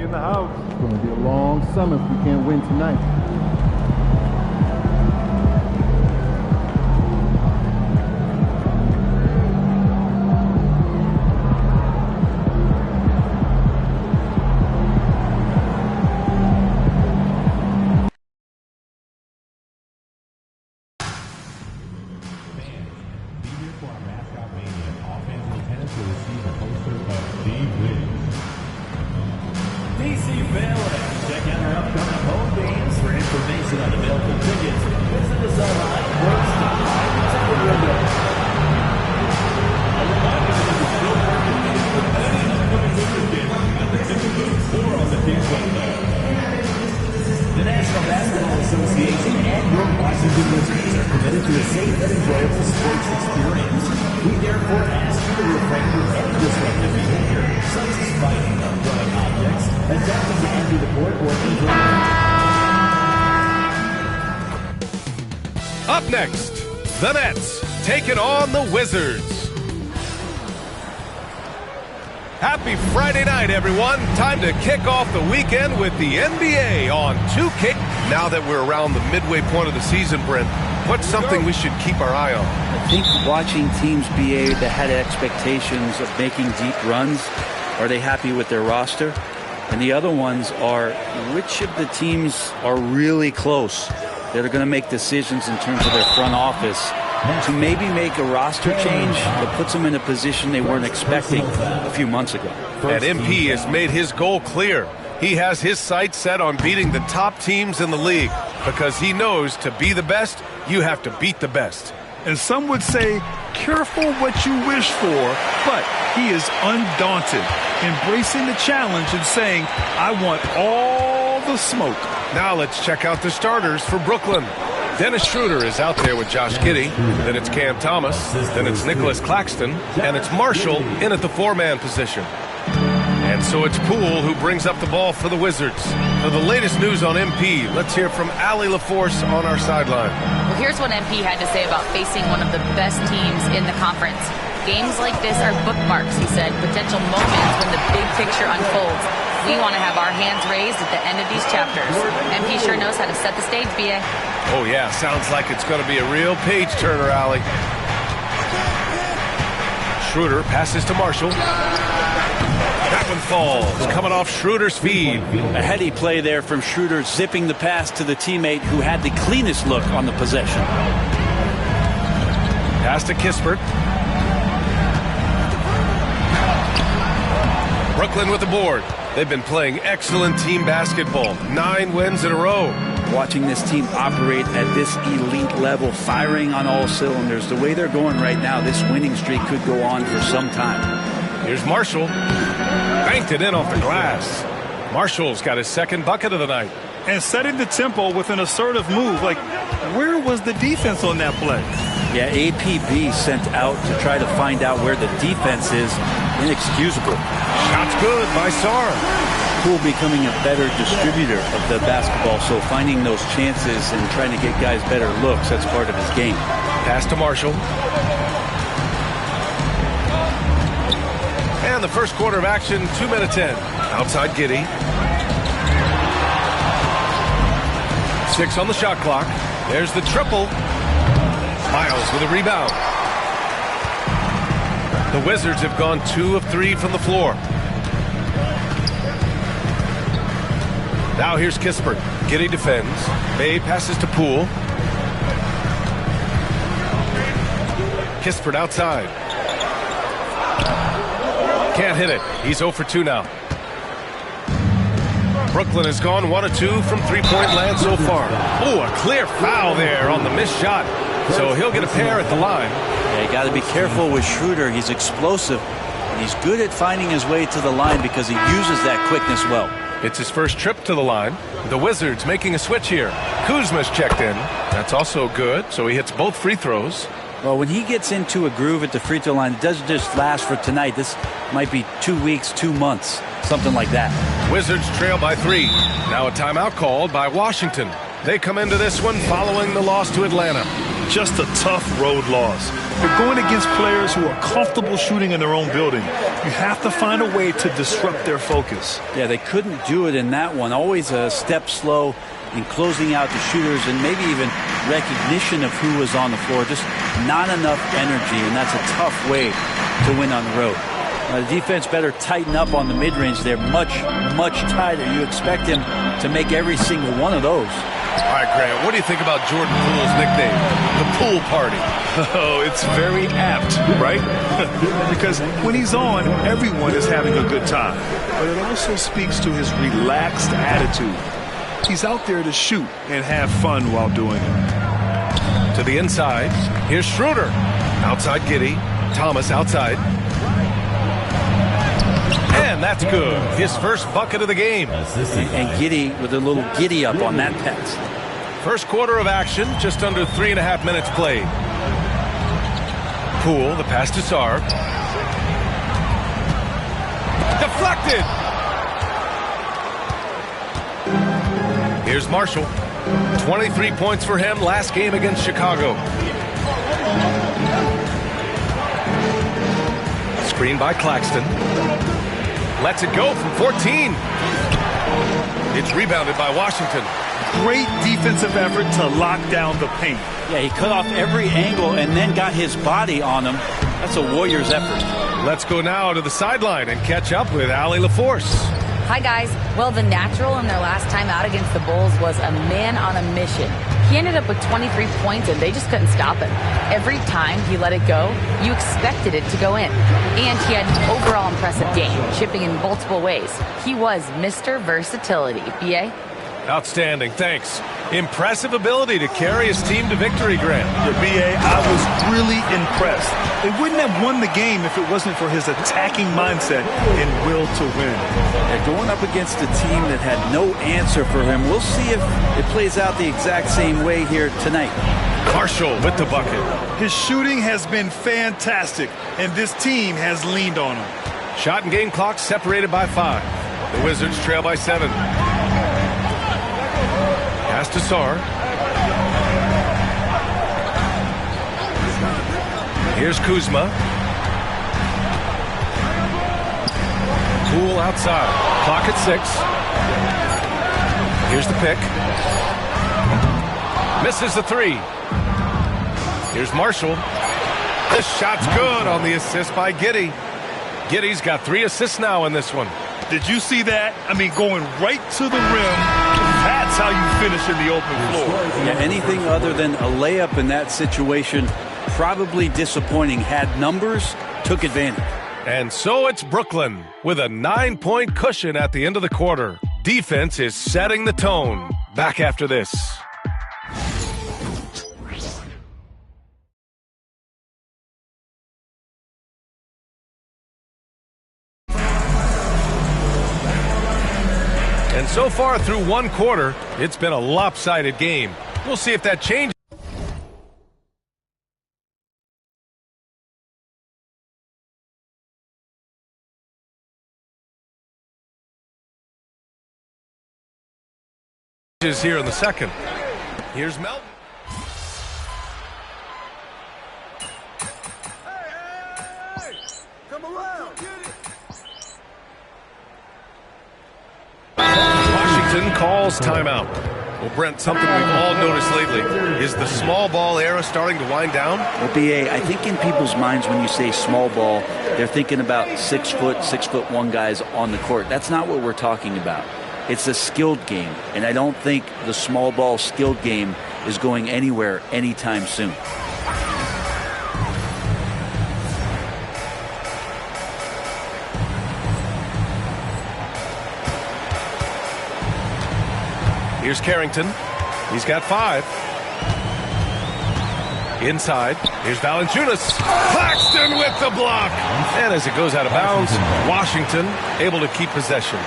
in the house. It's going to be a long summer if we can't win tonight. The National Basketball Association and your Washington Wizards are committed to a safe and enjoyable sports experience. We therefore ask you to refrain from any disruptive behavior, such as fighting or throwing objects, attempting to enter the court, or entering. Up next, the Nets taking on the Wizards. Happy Friday night, everyone. Time to kick off the weekend with the NBA on 2K. Now that we're around the midway point of the season, Brent, what's something we should keep our eye on? I think watching teams behave that had expectations of making deep runs. Are they happy with their roster? And the other ones are, which of the teams are really close that are going to make decisions in terms of their front office to maybe make a roster change that puts them in a position they weren't expecting a few months ago. And MP has made his goal clear. He has his sights set on beating the top teams in the league because he knows to be the best, you have to beat the best. And some would say, careful what you wish for, but he is undaunted, embracing the challenge and saying, I want all the smoke. Now let's check out the starters for Brooklyn. Dennis Schroeder is out there with Josh Giddey. Then it's Cam Thomas. Then it's Nicholas Claxton. And it's Marshall in at the four-man position. And so it's Poole who brings up the ball for the Wizards. For the latest news on MP, let's hear from Allie LaForce on our sideline. Well, here's what MP had to say about facing one of the best teams in the conference. Games like this are bookmarks, he said, potential moments when the big picture unfolds. We want to have our hands raised at the end of these chapters. MP sure knows how to set the stage, B.A. Oh, yeah, sounds like it's going to be a real page-turner, Allie. Schroeder passes to Marshall. That one falls, coming off Schroeder's feed. A heady play there from Schroeder, zipping the pass to the teammate who had the cleanest look on the possession. Pass to Kispert. Brooklyn with the board. They've been playing excellent team basketball. 9 wins in a row. Watching this team operate at this elite level, firing on all cylinders. The way they're going right now, this winning streak could go on for some time. Here's Marshall. Banked it in off the glass. Marshall's got his second bucket of the night. And setting the tempo with an assertive move. Like, where was the defense on that play? Yeah, APB sent out to try to find out where the defense is. Inexcusable. Shot's good by Sarr. Poole becoming a better distributor of the basketball, so finding those chances and trying to get guys better looks, that's part of his game. Pass to Marshall. And the first quarter of action, 2 minutes in. Outside Giddey. 6 on the shot clock. There's the triple. Miles with a rebound. The Wizards have gone 2 of 3 from the floor. Now here's Kispert. Giddey defends. May passes to Poole. Kispert outside. Can't hit it. He's 0 for 2 now. Brooklyn has gone 1 of 2 from three-point land so far. Oh, a clear foul there on the missed shot. So he'll get a pair at the line. Yeah, you got to be careful with Schroeder. He's explosive, and he's good at finding his way to the line because he uses that quickness well. It's his first trip to the line. The Wizards making a switch here. Kuzma's checked in. That's also good, so he hits both free throws. Well, when he gets into a groove at the free throw line, it doesn't just last for tonight. This might be 2 weeks, 2 months, something like that. Wizards trail by 3. Now a timeout called by Washington. They come into this one following the loss to Atlanta. just a tough road loss. You're going against players who are comfortable shooting in their own building. You have to find a way to disrupt their focus. Yeah, they couldn't do it in that one. Always a step slow in closing out the shooters and maybe even recognition of who was on the floor. Just not enough energy, and that's a tough way to win on the road. The defense better tighten up on the mid-range. They're much, much tighter. You expect him to make every single one of those. All right, Grant, what do you think about Jordan Poole's nickname, the Pool Party? Oh, it's very apt, right? Because when he's on, everyone is having a good time. But it also speaks to his relaxed attitude. He's out there to shoot and have fun while doing it. To the inside, here's Schroeder. Outside Giddey, Thomas outside. And that's good. His first bucket of the game. And Giddey with a little giddy up on that pass. First quarter of action, just under 3.5 minutes played. Poole, the pass to Sarr. Deflected. Here's Marshall. 23 points for him last game against Chicago. Screen by Claxton. Lets it go from 14. It's rebounded by Washington. Great defensive effort to lock down the paint. Yeah, he cut off every angle and then got his body on him. That's a Warriors effort. Let's go now to the sideline and catch up with Allie LaForce. Hi, guys. Well, the natural in their last time out against the Bulls was a man on a mission. He ended up with 23 points, and they just couldn't stop him. Every time he let it go, you expected it to go in. And he had an overall impressive game, chipping in multiple ways. He was Mr. Versatility. B.A.? Outstanding, thanks. Impressive ability to carry his team to victory, Grant. Yeah, B.A., I was really impressed. They wouldn't have won the game if it wasn't for his attacking mindset and will to win. They're going up against a team that had no answer for him. We'll see if it plays out the exact same way here tonight. Marshall with the bucket. His shooting has been fantastic, and this team has leaned on him. Shot and game clock separated by 5. The Wizards trail by 7. Pass to Sarr. Here's Kuzma. Poole outside. Clock at 6. Here's the pick. Misses the 3. Here's Marshall. This shot's good on the assist by Giddey. Giddey's got 3 assists now in this one. Did you see that? I mean, going right to the rim. That's how you finish in the open floor. Yeah, anything other than a layup in that situation, probably disappointing. Had numbers, took advantage. And so it's Brooklyn with a 9-point cushion at the end of the quarter. Defense is setting the tone. Back after this. And so far through one quarter, it's been a lopsided game. We'll see if that changes. Here in the second. Here's Melton. Hey, come around. Washington calls timeout. Well, Brent, something we've all noticed lately is the small ball era starting to wind down. Well, B.A., I think in people's minds when you say small ball, they're thinking about 6'1" guys on the court. That's not what we're talking about. It's a skilled game, and I don't think the small ball skilled game is going anywhere anytime soon. Here's Carrington. He's got 5. Inside. Here's Valanciunas. Claxton with the block. And as it goes out of bounds, Washington able to keep possession.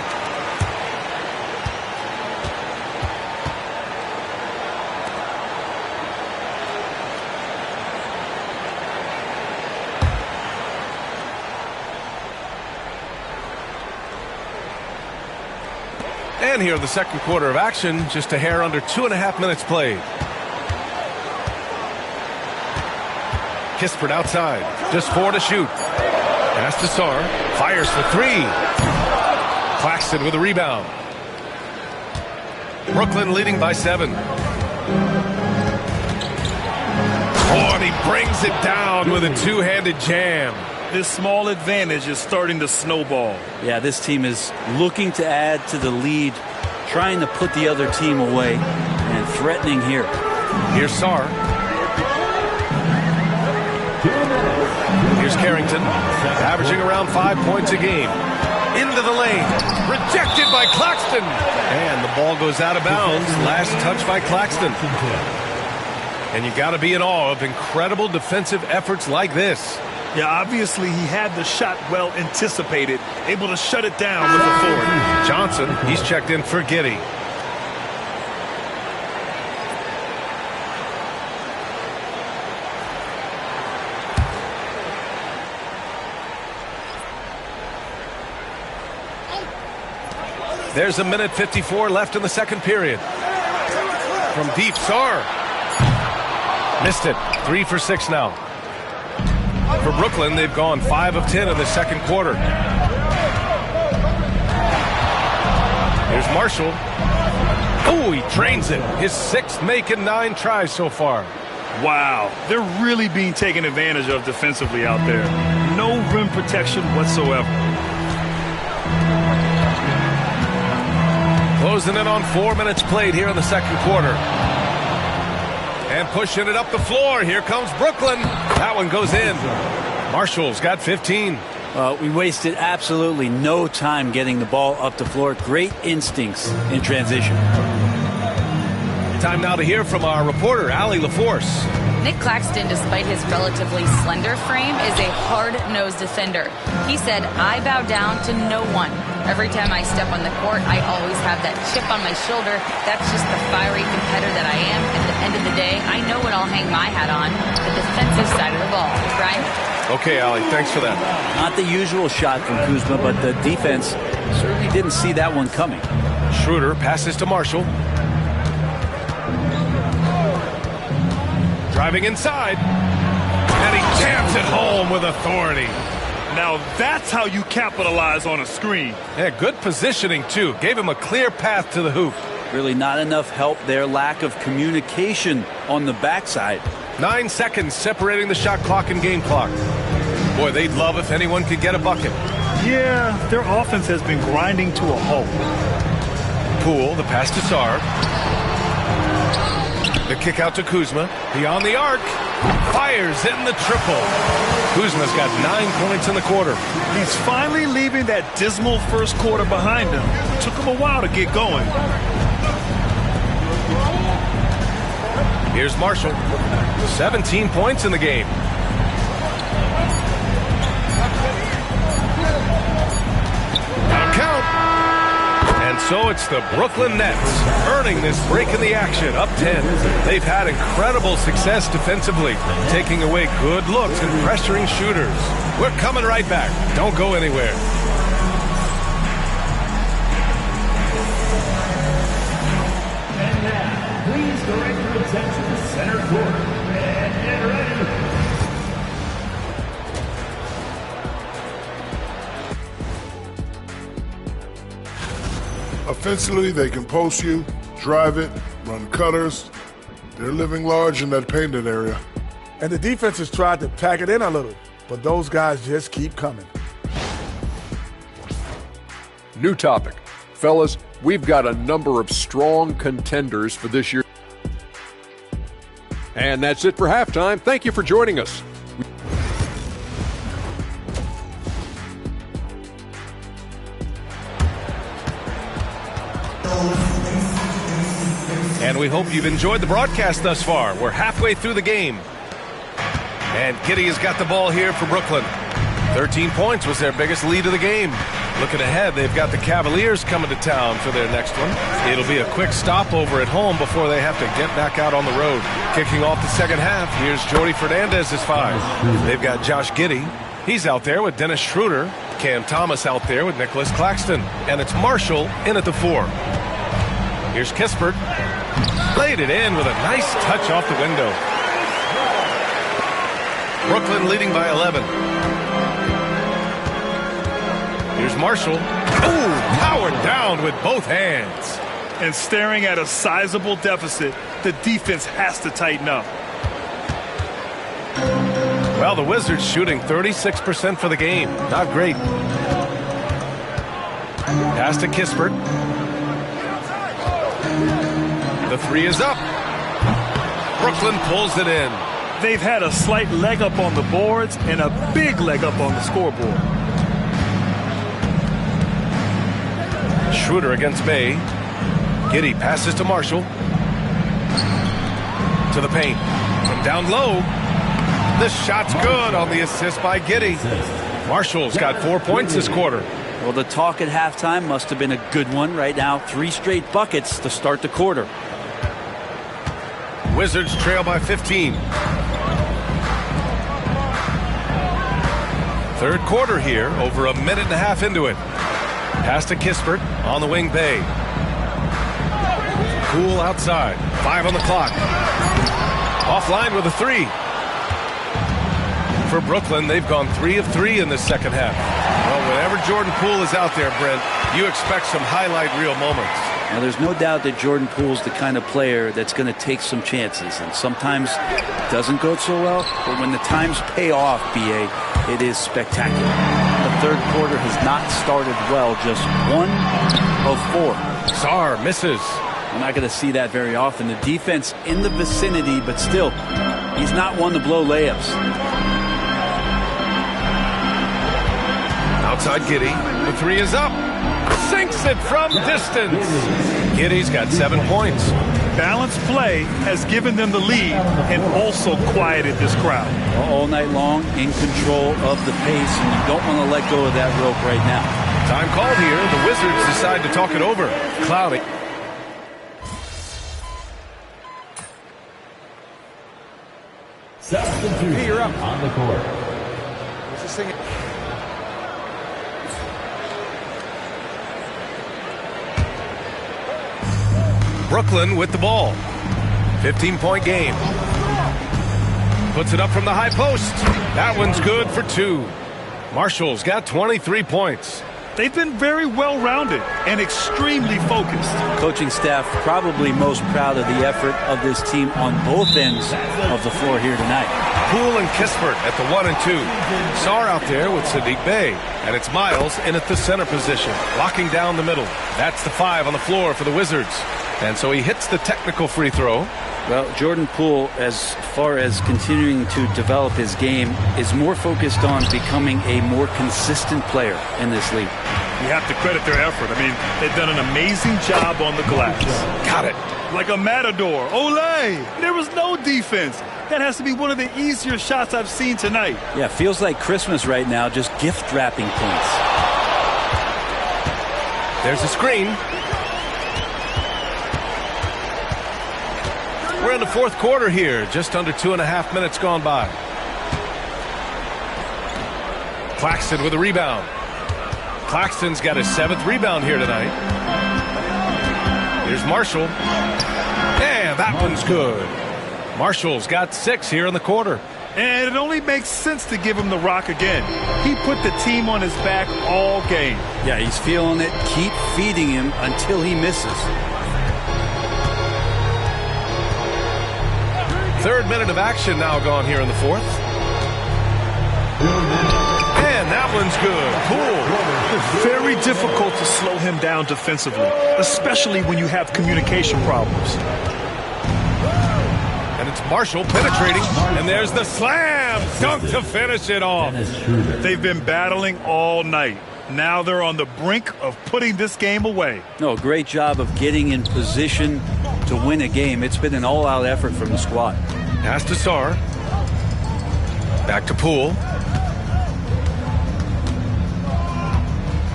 And here in the second quarter of action, just a hair under 2.5 minutes played. Kispert outside. Just 4 to shoot. Pass to Sarr. Fires for 3. Claxton with a rebound. Brooklyn leading by 7. Oh, and he brings it down with a two-handed jam. This small advantage is starting to snowball. Yeah, this team is looking to add to the lead, trying to put the other team away, and threatening here. Here's Sarr. Here's Carrington, averaging around 5 points a game. Into the lane. Rejected by Claxton. And the ball goes out of bounds. Last touch by Claxton. And you got to be in awe of incredible defensive efforts like this. Yeah, obviously he had the shot well anticipated, able to shut it down with authority. Johnson, he's checked in for Giddey. There's 1:54 left in the second period. From deep, Sarr. Missed it. 3 for 6 now. For Brooklyn, they've gone 5 of 10 in the second quarter. Here's Marshall. Oh, he drains it. His 6th make in 9 tries so far. Wow, they're really being taken advantage of defensively out there. No rim protection whatsoever. Closing in on 4 minutes played here in the second quarter. And pushing it up the floor. Here comes Brooklyn. That one goes in. Marshall's got 15. We wasted absolutely no time getting the ball up the floor. Great instincts in transition. Time now to hear from our reporter, Allie LaForce. Nick Claxton, despite his relatively slender frame, is a hard-nosed defender. He said, "I bow down to no one. Every time I step on the court, I always have that chip on my shoulder. That's just the fiery competitor that I am. At the end of the day, I know what I'll hang my hat on, the defensive side of the ball." Brian? Okay, Allie, thanks for that. Not the usual shot from Kuzma, but the defense certainly didn't see that one coming. Schroeder passes to Marshall. Driving inside. And he jams it home with authority. Now that's how you capitalize on a screen. Yeah, good positioning, too. Gave him a clear path to the hoop. Really not enough help there. Lack of communication on the backside. 9 seconds separating the shot clock and game clock. Boy, they'd love if anyone could get a bucket. Yeah, their offense has been grinding to a halt. Poole, the pass to Sarr. The kick out to Kuzma. Beyond the arc. Fires in the triple. Kuzma's got 9 points in the quarter. He's finally leaving that dismal first quarter behind him. It took him a while to get going. Here's Marshall. 17 points in the game. Now count. And so it's the Brooklyn Nets earning this break in the action, up 10. They've had incredible success defensively, taking away good looks and pressuring shooters. We're coming right back. Don't go anywhere. And now, please direct your attention to center court. And get ready. Offensively, they can post you, drive it, run cutters. They're living large in that painted area. And the defense has tried to pack it in a little, but those guys just keep coming. New topic. Fellas, we've got a number of strong contenders for this year. And that's it for halftime. Thank you for joining us. And we hope you've enjoyed the broadcast thus far. We're halfway through the game. And Giddey has got the ball here for Brooklyn. 13 points was their biggest lead of the game. Looking ahead, they've got the Cavaliers coming to town for their next one. It'll be a quick stopover at home before they have to get back out on the road. Kicking off the second half, here's Jordy Fernandez's 5. They've got Josh Giddey. He's out there with Dennis Schroeder. Cam Thomas out there with Nicholas Claxton. And it's Marshall in at the 4. Here's Kispert. Laid it in with a nice touch off the window. Brooklyn leading by 11. Here's Marshall. Oh, powered down with both hands. And staring at a sizable deficit, the defense has to tighten up. Well, the Wizards shooting 36% for the game. Not great. Pass to Kispert. The three is up. Brooklyn pulls it in. They've had a slight leg up on the boards and a big leg up on the scoreboard. Schroeder against Bay. Giddey passes to Marshall. To the paint. From down low. The shot's good on the assist by Giddey. Marshall's got 4 points this quarter. Well, the talk at halftime must have been a good one. Right now, 3 straight buckets to start the quarter. Wizards trail by 15. Third quarter here, over a minute and a half into it. Pass to Kispert on the wing. Bay. Cool outside. 5 on the clock. Offline with a 3. For Brooklyn, they've gone 3 of 3 in this second half. Well, whenever Jordan Poole is out there, Brent, you expect some highlight reel moments. Now, there's no doubt that Jordan Poole's the kind of player that's going to take some chances, and sometimes it doesn't go so well, but when the times pay off, BA, it is spectacular. The third quarter has not started well, just 1 of 4. Sarr misses. We're not going to see that very often. The defense in the vicinity, but still, he's not one to blow layups. Outside Giddey. The 3 is up. Sinks it from distance. Giddey's got 7 points. Balanced play has given them the lead and also quieted this crowd. All night long, in control of the pace, and you don't want to let go of that rope right now. Time called here. The Wizards decide to talk it over. Cloudy. Substitute you're up. on the court. What's this thing? Brooklyn with the ball. 15-point game. Puts it up from the high post. That one's good for 2. Marshall's got 23 points. They've been very well-rounded and extremely focused. Coaching staff probably most proud of the effort of this team on both ends of the floor here tonight. Poole and Kispert at the 1 and 2. Sarr out there with Sadiq Bey. And it's Miles in at the center position, locking down the middle. That's the 5 on the floor for the Wizards. And so he hits the technical free throw. Well, Jordan Poole, as far as continuing to develop his game, is more focused on becoming a more consistent player in this league. You have to credit their effort. I mean, they've done an amazing job on the glass. Got it. Like a matador. Olé! There was no defense. That has to be one of the easier shots I've seen tonight. Yeah, feels like Christmas right now, just gift wrapping points. There's a screen. We're in the fourth quarter here, just under 2.5 minutes gone by. Claxton with a rebound. Claxton's got his 7th rebound here tonight. Here's Marshall. And that one's good. Marshall's got 6 here in the quarter. And it only makes sense to give him the rock again. He put the team on his back all game. Yeah, he's feeling it. Keep feeding him until he misses. Third minute of action now gone here in the fourth. And that one's good. Poole. Very difficult to slow him down defensively, especially when you have communication problems. And it's Marshall penetrating. And there's the slam dunk to finish it off. They've been battling all night. Now they're on the brink of putting this game away. No, great job of getting in position to win a game. It's been an all-out effort from the squad. Pass to Sarr. Back to Poole.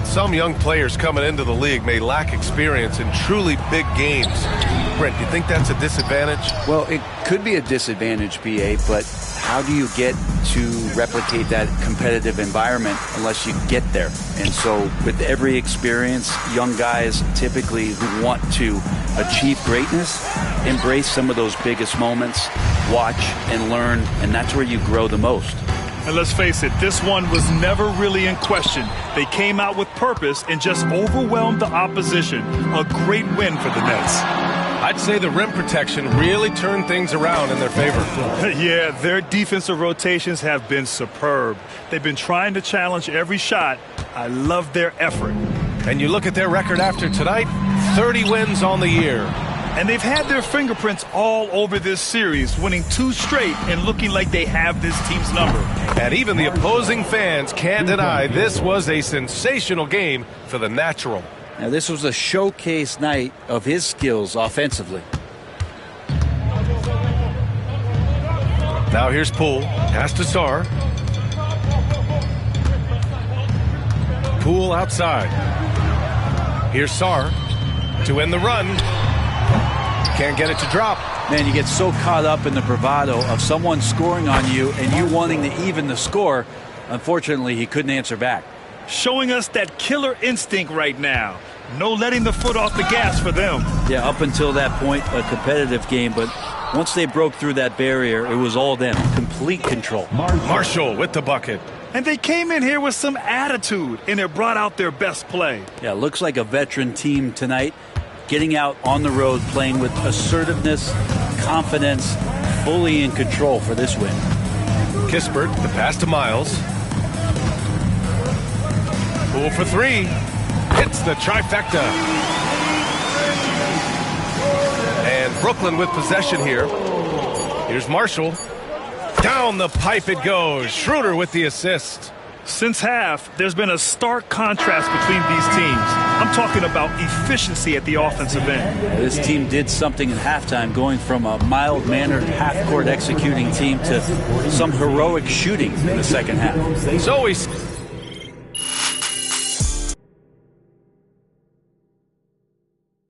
Some young players coming into the league may lack experience in truly big games. Brent, do you think that's a disadvantage? Well, it could be a disadvantage, BA, but how do you get to replicate that competitive environment unless you get there? And so with every experience, young guys typically who want to achieve greatness, embrace some of those biggest moments, watch and learn, and that's where you grow the most. And let's face it, this one was never really in question. They came out with purpose and just overwhelmed the opposition. A great win for the Nets. I'd say the rim protection really turned things around in their favor. Yeah, their defensive rotations have been superb. They've been trying to challenge every shot. I love their effort. And you look at their record after tonight, 30 wins on the year. And they've had their fingerprints all over this series, winning 2 straight and looking like they have this team's number. And even the opposing fans can't deny this was a sensational game for the Natural. Now, this was a showcase night of his skills offensively. Now here's Poole. Pass to Sarr. Poole outside. Here's Sarr to end the run. Can't get it to drop. Man, you get so caught up in the bravado of someone scoring on you and you wanting to even the score. Unfortunately, he couldn't answer back. Showing us that killer instinct right now. No letting the foot off the gas for them. Yeah, up until that point, a competitive game, but once they broke through that barrier, it was all them. Complete control. Marshall with the bucket. And they came in here with some attitude, and it brought out their best play. Yeah, looks like a veteran team tonight, getting out on the road, playing with assertiveness, confidence, fully in control for this win. Kispert, the pass to Miles. Poole for 3. Hits the trifecta. And Brooklyn with possession here. Here's Marshall. Down the pipe it goes. Schroeder with the assist. Since half, there's been a stark contrast between these teams. I'm talking about efficiency at the offensive end. This team did something in halftime, going from a mild-mannered half-court executing team to some heroic shooting in the second half. So